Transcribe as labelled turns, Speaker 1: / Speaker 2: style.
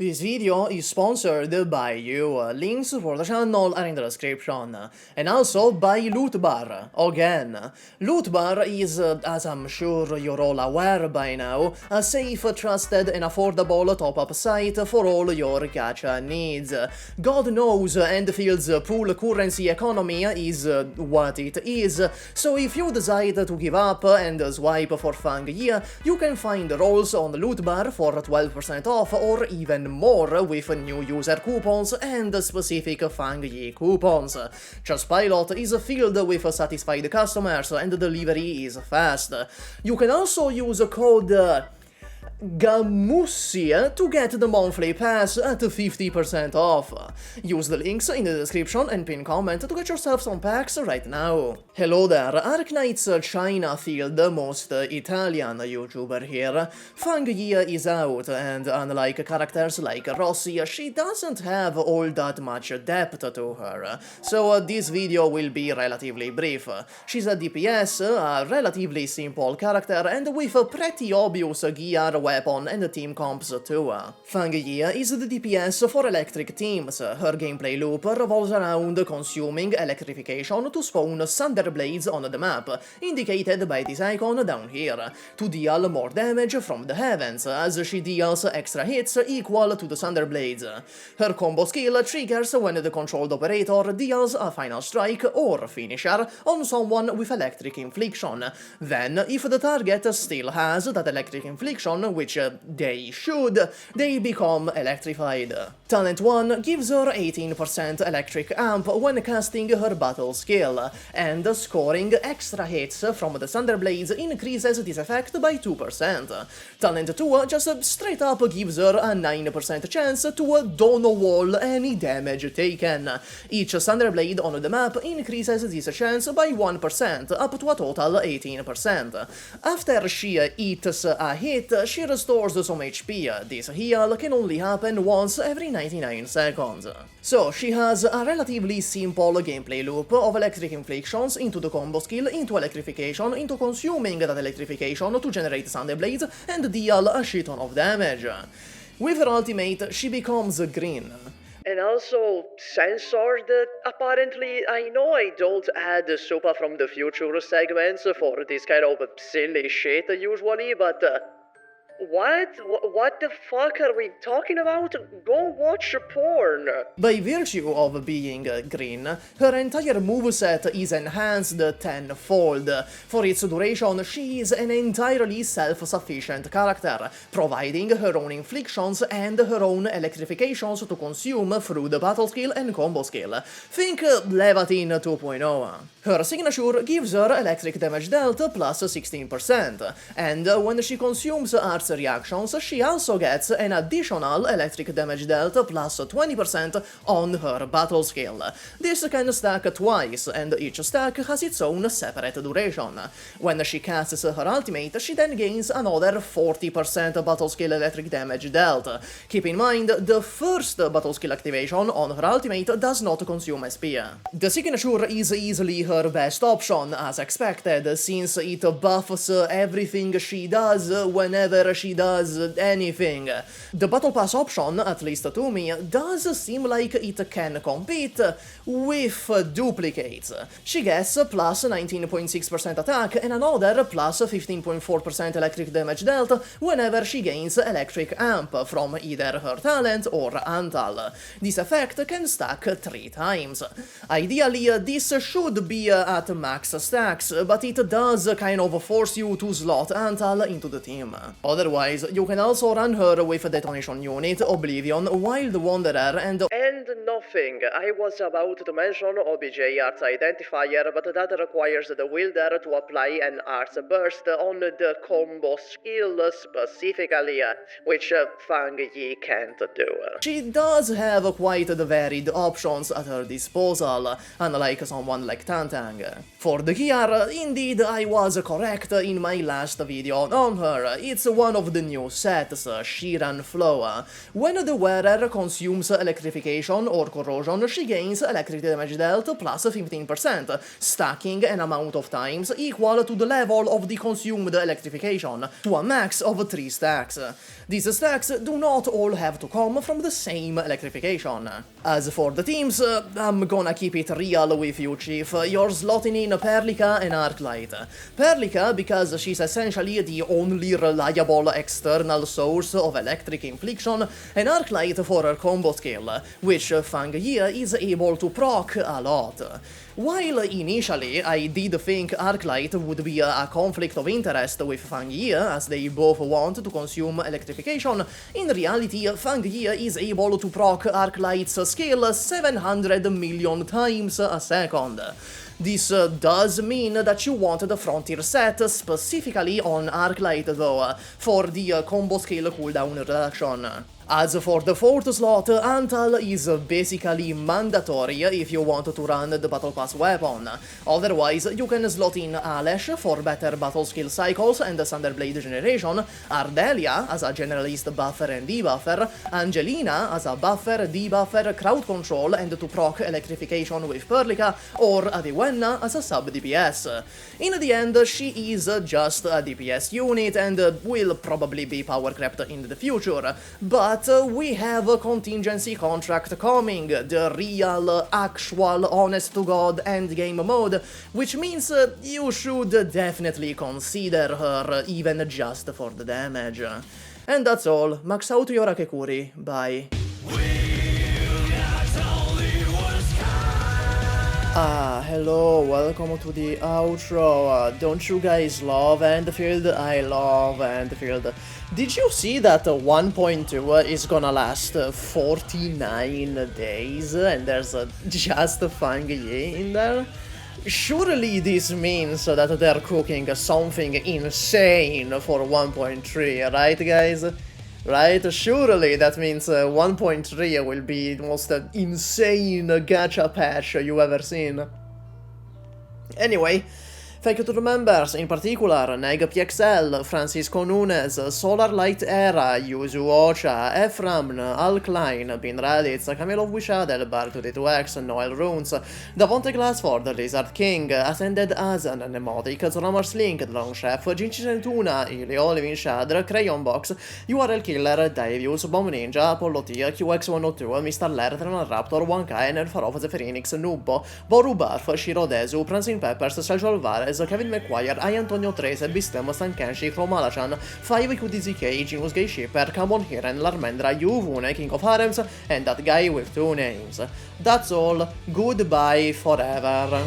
Speaker 1: This video is sponsored by you. Links for the channel are in the description. And also by Loot Bar. Again. Loot Bar is, as I'm sure you're all aware by now, a safe, trusted and affordable top-up site for all your gacha needs. God knows Endfield's pool currency economy is what it is, so if you decide to give up and swipe for Fangyi, you can find rolls on Loot Bar for 12% off or even more with new user coupons and specific Fangyi coupons. Just Pilot is filled with satisfied customers and delivery is fast. You can also use code Gummy to get the monthly pass at 50% off. Use the links in the description and pin comment to get yourself some packs right now. Hello there, Arknights China Field, most Italian YouTuber here. Fangyi is out, and unlike characters like Rossi, she doesn't have all that much depth to her, so this video will be relatively brief. She's a DPS, a relatively simple character, and with a pretty obvious gear, weapon and team comps too. Fangyi is the DPS for electric teams. Her gameplay loop revolves around consuming electrification to spawn Thunderblades on the map, indicated by this icon down here, to deal more damage from the heavens, as she deals extra hits equal to the Thunderblades. Her combo skill triggers when the controlled operator deals a final strike or finisher on someone with electric infliction. Then, if the target still has that electric infliction, which they should, they become electrified. Talent 1 gives her 18% electric amp when casting her battle skill, and scoring extra hits from the Thunderblades increases this effect by 2%. Talent 2 just straight up gives her a 9% chance to don't wall any damage taken. Each Thunderblade on the map increases this chance by 1%, up to a total 18%. After she eats a hit, she restores some HP. This heal can only happen once every 99 seconds. So she has a relatively simple gameplay loop of electric inflictions into the combo skill, into electrification, into consuming that electrification to generate Thunderblades and deal a shit ton of damage. With her ultimate, she becomes green.
Speaker 2: And also censored. Apparently, I know I don't add SUPAH from the future segments for this kind of silly shit usually, but What the fuck are we talking about? Go watch porn!
Speaker 1: By virtue of being green, her entire moveset is enhanced tenfold. For its duration, she is an entirely self-sufficient character, providing her own inflictions and her own electrifications to consume through the battle skill and combo skill. Think Leviathan 2.0. Her signature gives her electric damage dealt plus 16%, and when she consumes arts reactions, she also gets an additional electric damage dealt plus 20% on her battle skill. This can stack twice, and each stack has its own separate duration. When she casts her ultimate, she then gains another 40% battle skill electric damage dealt. Keep in mind, the first battle skill activation on her ultimate does not consume SP. The signature is easily her best option, as expected, since it buffs everything she does whenever she does anything. The Battle Pass option, at least to me, does seem like it can compete with duplicates. She gets plus 19.6% attack and another plus 15.4% electric damage dealt whenever she gains electric amp from either her talent or Antal. This effect can stack 3 times. Ideally, this should be at max stacks, but it does kind of force you to slot Antal into the team. Otherwise, you can also run her with Detonation Unit, Oblivion, Wild Wanderer, and
Speaker 2: nothing. I was about to mention OBJ Arts Identifier, but that requires the wielder to apply an Arts Burst on the combo skill specifically, which Fangyi can't do.
Speaker 1: She does have quite the varied options at her disposal, unlike someone like Tantang. For the gear, indeed I was correct in my last video on her. It's one of the new sets, Shear and Flow. When the wearer consumes electrification or corrosion, she gains electric damage dealt plus 15%, stacking an amount of times equal to the level of the consumed electrification, to a max of 3 stacks. These stacks do not all have to come from the same electrification. As for the teams, I'm gonna keep it real with you, Chief. You're slotting in Perlica and Arclight. Perlica because she's essentially the only reliable external source of electric infliction, and Arclight for her combo skill, which Fangyi is able to proc a lot. While initially I did think Arclight would be a conflict of interest with Fangyi, as they both want to consume electrification, in reality Fangyi is able to proc Arclight's skill 700 million times a second. This does mean that you want the Frontier set specifically on Arclight though, for the combo skill cooldown reduction. As for the 4th slot, Antal is basically mandatory if you want to run the Battle Pass weapon. Otherwise, you can slot in Alesh for better battle skill cycles and Thunderblade generation, Ardelia as a generalist buffer and debuffer, Angelina as a buffer, debuffer, crowd control and to proc electrification with Perlica, or Avywenna as a sub DPS. In the end, she is just a DPS unit and will probably be power crept in the future, but we have a contingency contract coming, the real, actual, honest-to-God endgame mode, which means you should definitely consider her, even just for the damage. And that's all. Max out your Akekuri. Bye. Hello, welcome to the outro. Don't you guys love Endfield? I love Endfield. Did you see that 1.2 is gonna last 49 days and there's just Fangyi in there? Surely this means that they're cooking something insane for 1.3, right guys? Right? Surely that means 1.3 will be the most insane gacha patch you've ever seen. Anyway, thank you to the members, in particular Neg PXL, Francisco Nunes, Solarlight Era, Yuzu Ocha, Efram, Al Klein, Bin Raditz, Camilo Wishadel, Bar22X, Noel Runes, Davonte Glassford, Lizard King, Ascended Azan, Nemotic, Zoramar Slink, Long Chef, Ginchi Centuna, Ilio, Living Shadr, Crayon Box, URL Killer, Davius, Bomb Ninja, Apollo T, QX102, Mr. Lertran, Raptor, 1K, Nerfarov, Zephyrinix, Nubbo, Boru Barf, Shirodezu, Prancing Peppers, Sergio Alvarez, Kevin McGuire, I Antonio Trese, Bistem, Stankenshi, Chromalachan, 5QDZK, Genius Gay Shipper, Camon Hiren, Larmendra, Yuvune, King of Harems, and that guy with 2 names. That's all. Goodbye forever.